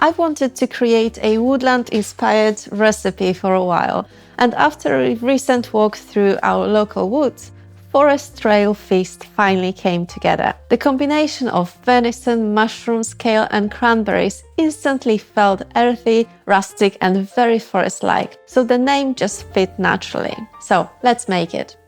I've wanted to create a woodland-inspired recipe for a while, and after a recent walk through our local woods, Forest Trail Feast finally came together. The combination of venison, mushrooms, kale and cranberries instantly felt earthy, rustic and very forest-like, so the name just fit naturally. So let's make it.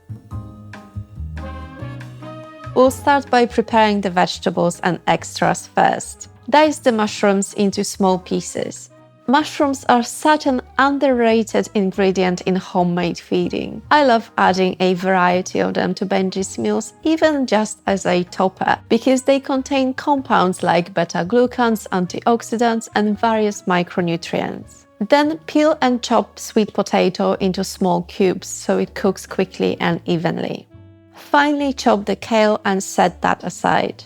We'll start by preparing the vegetables and extras first. Dice the mushrooms into small pieces. Mushrooms are such an underrated ingredient in homemade feeding. I love adding a variety of them to Benji's meals, even just as a topper, because they contain compounds like beta-glucans, antioxidants, and various micronutrients. Then peel and chop sweet potato into small cubes so it cooks quickly and evenly. Finely chop the kale and set that aside.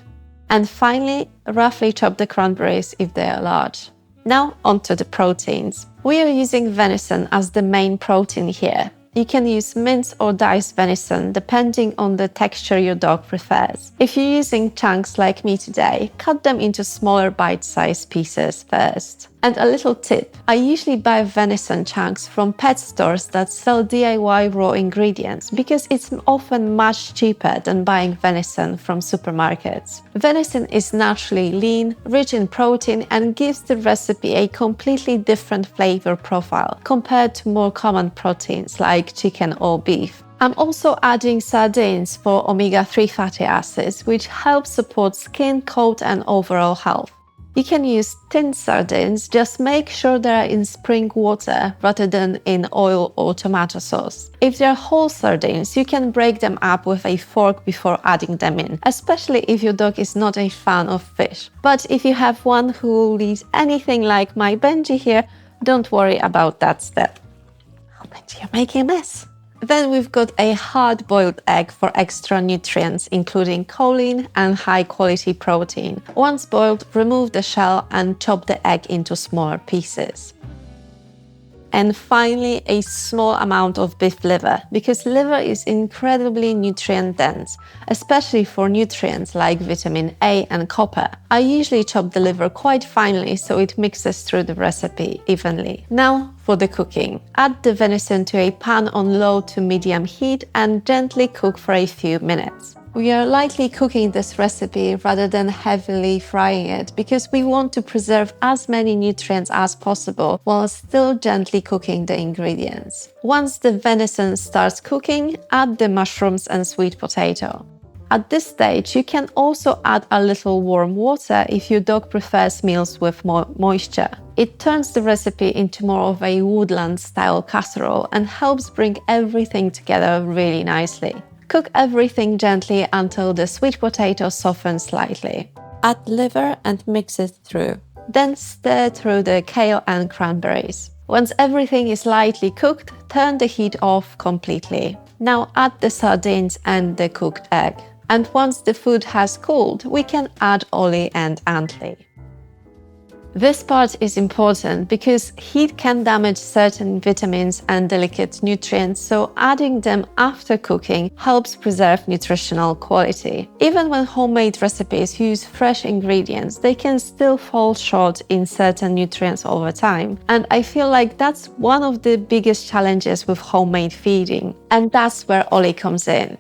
And finally, roughly chop the cranberries if they are large. Now onto the proteins. We are using venison as the main protein here. You can use minced or diced venison depending on the texture your dog prefers. If you're using chunks like me today, cut them into smaller bite-sized pieces first. And a little tip, I usually buy venison chunks from pet stores that sell DIY raw ingredients because it's often much cheaper than buying venison from supermarkets. Venison is naturally lean, rich in protein and gives the recipe a completely different flavor profile compared to more common proteins like chicken or beef. I'm also adding sardines for omega-3 fatty acids, which help support skin, coat and overall health. You can use tinned sardines, just make sure they are in spring water rather than in oil or tomato sauce. If they are whole sardines, you can break them up with a fork before adding them in, especially if your dog is not a fan of fish. But if you have one who will eat anything like my Benji here, don't worry about that step. Oh, Benji, you're making a mess. Then we've got a hard-boiled egg for extra nutrients, including choline and high-quality protein. Once boiled, remove the shell and chop the egg into smaller pieces. And finally, a small amount of beef liver, because liver is incredibly nutrient-dense, especially for nutrients like vitamin A and copper. I usually chop the liver quite finely so it mixes through the recipe evenly. Now for the cooking. Add the venison to a pan on low to medium heat and gently cook for a few minutes. We are lightly cooking this recipe rather than heavily frying it because we want to preserve as many nutrients as possible while still gently cooking the ingredients. Once the venison starts cooking, add the mushrooms and sweet potato. At this stage, you can also add a little warm water if your dog prefers meals with more moisture. It turns the recipe into more of a woodland-style casserole and helps bring everything together really nicely. Cook everything gently until the sweet potato softens slightly. Add liver and mix it through. Then stir through the kale and cranberries. Once everything is lightly cooked, turn the heat off completely. Now add the sardines and the cooked egg. And once the food has cooled, we can add Olli and Antli. This part is important because heat can damage certain vitamins and delicate nutrients, so adding them after cooking helps preserve nutritional quality. Even when homemade recipes use fresh ingredients, they can still fall short in certain nutrients over time. And I feel like that's one of the biggest challenges with homemade feeding. And that's where Olli comes in.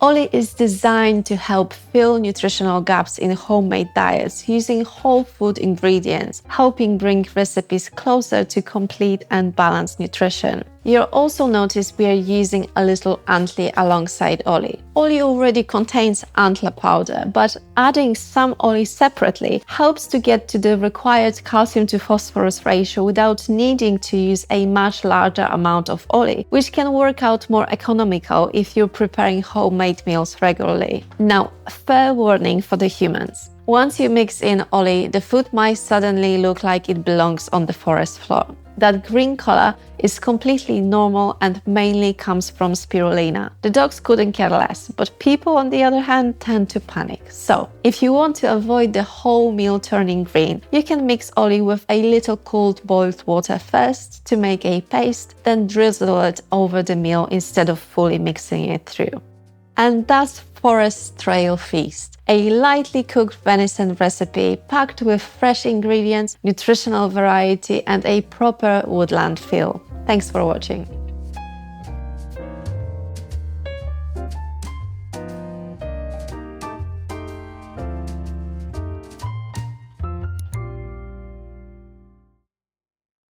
Olli is designed to help fill nutritional gaps in homemade diets using whole food ingredients, helping bring recipes closer to complete and balanced nutrition. You'll also notice we are using a little Antli alongside Olli. Olli already contains antler powder, but adding some Olli separately helps to get to the required calcium to phosphorus ratio without needing to use a much larger amount of Olli, which can work out more economical if you're preparing homemade meals regularly. Now, fair warning for the humans. Once you mix in Olli, the food might suddenly look like it belongs on the forest floor. That green color is completely normal and mainly comes from spirulina. The dogs couldn't care less, but people on the other hand tend to panic. So, if you want to avoid the whole meal turning green, you can mix Olli with a little cold boiled water first to make a paste, then drizzle it over the meal instead of fully mixing it through. And that's Forest Trail Feast, a lightly cooked venison recipe packed with fresh ingredients, nutritional variety, and a proper woodland feel. Thanks for watching.